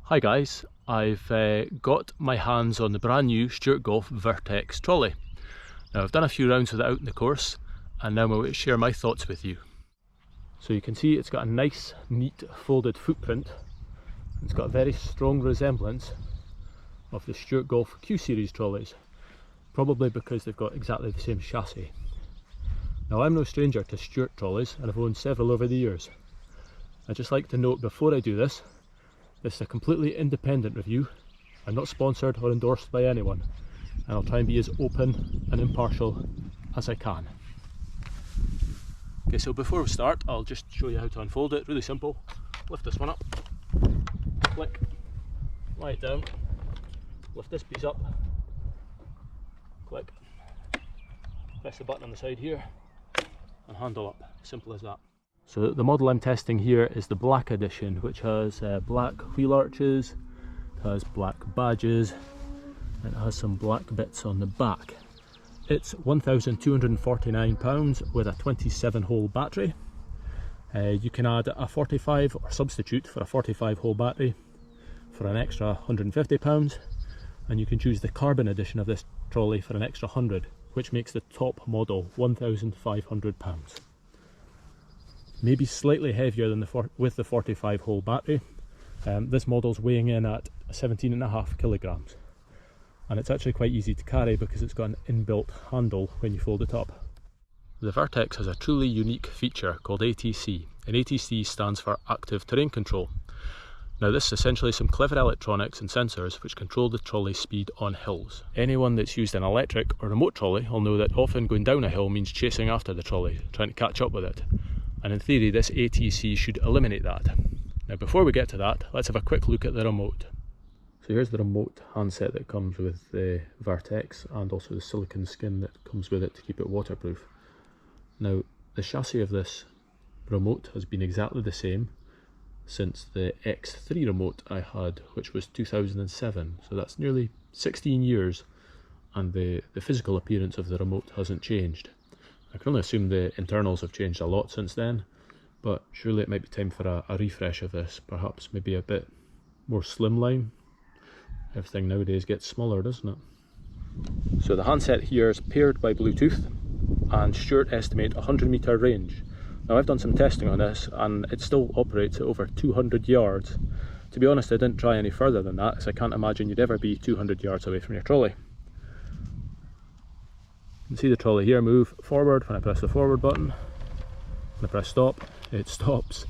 Hi guys, I've got my hands on the brand new Stewart Golf VERTX trolley. Now I've done a few rounds with it out in the course and now I'm going to share my thoughts with you. So you can see it's got a nice neat folded footprint. It's got a very strong resemblance of the Stewart Golf Q series trolleys, probably because they've got exactly the same chassis. Now I'm no stranger to Stewart trolleys and I've owned several over the years. I'd just like to note before I do this, this is a completely independent review. I'm not sponsored or endorsed by anyone, and I'll try and be as open and impartial as I can. Okay, so before we start, I'll just show you how to unfold it. Really simple. Lift this one up, click, lie it down, lift this piece up, click, press the button on the side here, and handle up. Simple as that. So the model I'm testing here is the black edition, which has black wheel arches, it has black badges, and it has some black bits on the back. It's £1,249 with a 27-hole battery. You can add a 45 or substitute for a 45-hole battery for an extra £150, and you can choose the carbon edition of this trolley for an extra £100, which makes the top model £1,500. Maybe slightly heavier than with the 45-hole battery. This model's weighing in at 17.5 kilograms, and it's actually quite easy to carry because it's got an inbuilt handle when you fold it up. The VERTX has a truly unique feature called ATC, and ATC stands for Active Terrain Control. Now this is essentially some clever electronics and sensors which control the trolley's speed on hills. Anyone that's used an electric or remote trolley will know that often going down a hill means chasing after the trolley, trying to catch up with it. And in theory this ATC should eliminate that. Now before we get to that, let's have a quick look at the remote. So here's the remote handset that comes with the VERTX, and also the silicone skin that comes with it to keep it waterproof. Now the chassis of this remote has been exactly the same since the X3 remote I had, which was 2007, so that's nearly 16 years, and the physical appearance of the remote hasn't changed. I can only assume the internals have changed a lot since then, but surely it might be time for a refresh of this, perhaps maybe a bit more slimline. Everything nowadays gets smaller, doesn't it? So the handset here is paired by Bluetooth, and Stewart estimate 100-metre range. Now I've done some testing on this and it still operates at over 200 yards. To be honest, I didn't try any further than that, as I can't imagine you'd ever be 200 yards away from your trolley. You can see the trolley here move forward when I press the forward button. When I press stop, it stops.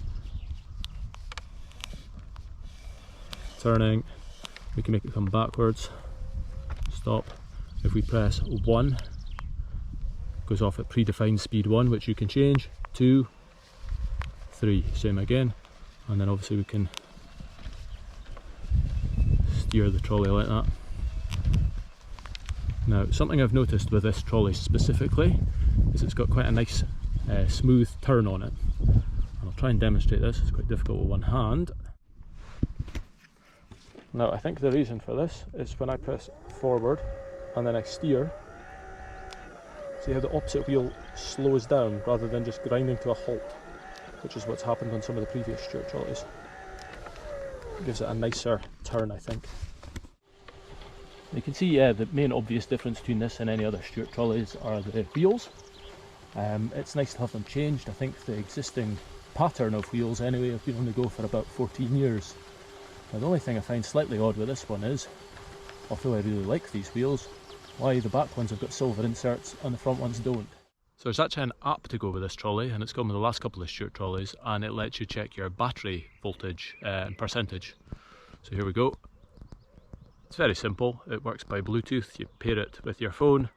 Turning, we can make it come backwards. Stop. If we press 1, it goes off at predefined speed 1, which you can change. 2, 3, same again. And then obviously we can steer the trolley like that. Now, something I've noticed with this trolley specifically is it's got quite a nice smooth turn on it. And I'll try and demonstrate this, it's quite difficult with one hand. Now, I think the reason for this is when I press forward and then I steer, see how the opposite wheel slows down rather than just grinding to a halt, which is what's happened on some of the previous Stewart trolleys. It gives it a nicer turn, I think. You can see the main obvious difference between this and any other Stewart trolleys are the wheels. It's nice to have them changed. I think the existing pattern of wheels anyway have been on the go for about 14 years. Now the only thing I find slightly odd with this one is, although I really like these wheels, why the back ones have got silver inserts and the front ones don't. So there's actually an app to go with this trolley, and it's come with the last couple of Stewart trolleys, and it lets you check your battery voltage and percentage. So here we go. It's very simple. It works by Bluetooth. You pair it with your phone,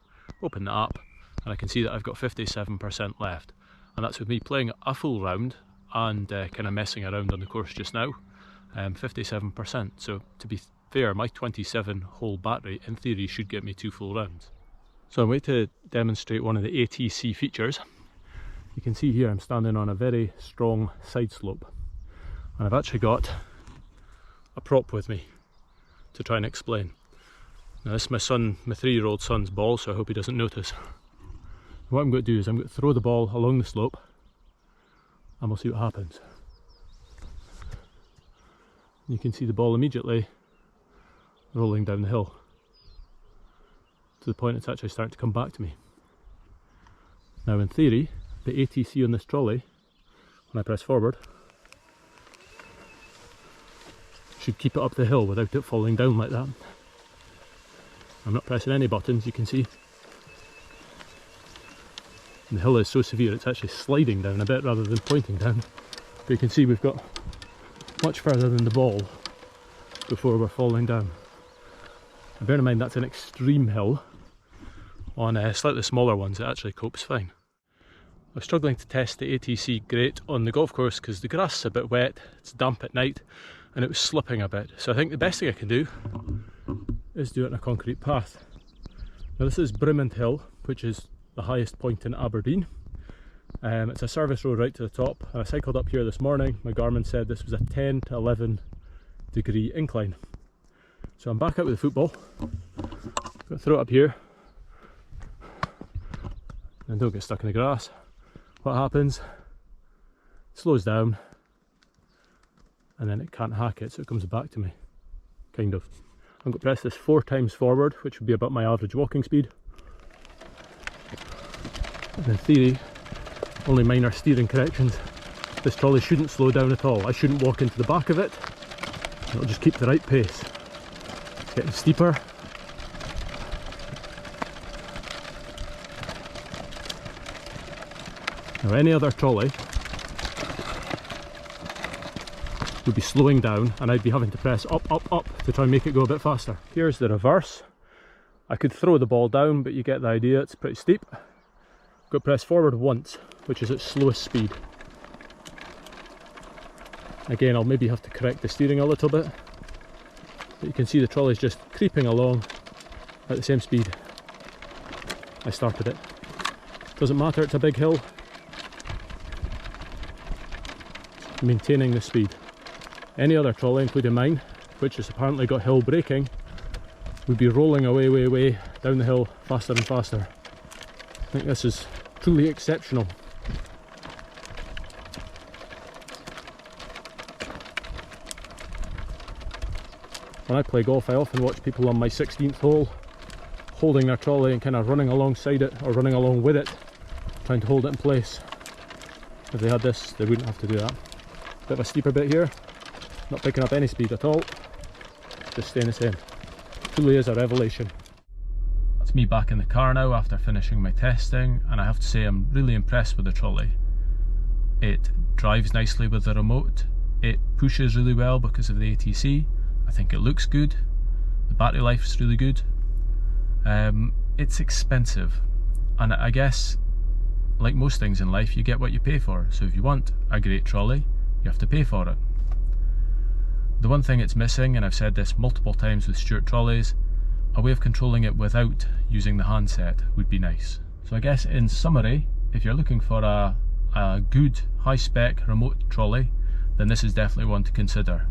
open the app, and I can see that I've got 57% left. And that's with me playing a full round and kind of messing around on the course just now. 57%. So to be fair, my 27-hole battery in theory should get me 2 full rounds. So I'm going to demonstrate one of the ATC features. You can see here I'm standing on a very strong side slope, and I've actually got a prop with me to try and explain. Now this is my 3-year-old son's ball, so I hope he doesn't notice. What I'm going to do is I'm going to throw the ball along the slope and we'll see what happens. You can see the ball immediately rolling down the hill to the point it's actually starting to come back to me. Now in theory, the ATC on this trolley, when I press forward, should keep it up the hill without it falling down like that. I'm not pressing any buttons, you can see. And the hill is so severe it's actually sliding down a bit rather than pointing down. But you can see we've got much further than the ball before we're falling down. And bear in mind that's an extreme hill. On slightly smaller ones it actually copes fine. I was struggling to test the ATC great on the golf course because the grass is a bit wet, it's damp at night, and it was slipping a bit. So I think the best thing I can do is do it on a concrete path. Now this is Brimond Hill, which is the highest point in Aberdeen. It's a service road right to the top. I cycled up here this morning. My Garmin said this was a 10 to 11 degree incline. So I'm back out with the football. I'm going to throw it up here. And don't get stuck in the grass. What happens? It slows down. And then it can't hack it, so it comes back to me. Kind of. I'm going to press this 4 times forward, which would be about my average walking speed. And in theory, only minor steering corrections. This trolley shouldn't slow down at all. I shouldn't walk into the back of it. It'll just keep the right pace. It's getting steeper. Now any other trolley would be slowing down and I'd be having to press up, up, up to try and make it go a bit faster. Here's the reverse. I could throw the ball down, but you get the idea, it's pretty steep. Got to press forward once, which is its slowest speed. Again, I'll maybe have to correct the steering a little bit, but you can see the trolley's just creeping along at the same speed I started it. Doesn't matter, it's a big hill. Maintaining the speed. Any other trolley, including mine, which has apparently got hill braking, would be rolling away, way down the hill faster and faster. I think this is truly exceptional. When I play golf, I often watch people on my 16th hole holding their trolley and kind of running alongside it or running along with it, trying to hold it in place. If they had this, they wouldn't have to do that. Bit of a steeper bit here, not picking up any speed at all, just staying the same. Truly is a revelation. That's me back in the car now after finishing my testing, and I have to say I'm really impressed with the trolley. It drives nicely with the remote, it pushes really well because of the ATC, I think it looks good, the battery life is really good. It's expensive, and I guess like most things in life you get what you pay for, so if you want a great trolley you have to pay for it. The one thing it's missing, and I've said this multiple times with Stewart trolleys, a way of controlling it without using the handset would be nice. So I guess in summary, if you're looking for a good high-spec remote trolley, then this is definitely one to consider.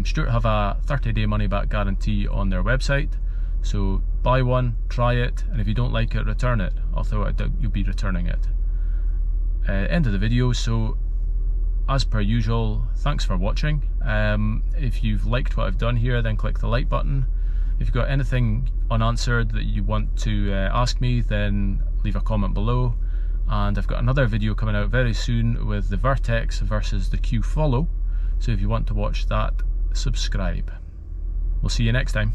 Stewart have a 30-day money-back guarantee on their website, so buy one, try it, and if you don't like it, return it, although I doubt you'll be returning it. End of the video. So as per usual, thanks for watching. If you've liked what I've done here, then click the like button. If you've got anything unanswered that you want to ask me, then leave a comment below. And I've got another video coming out very soon with the VERTX versus the Q Follow, so if you want to watch that, subscribe. We'll see you next time.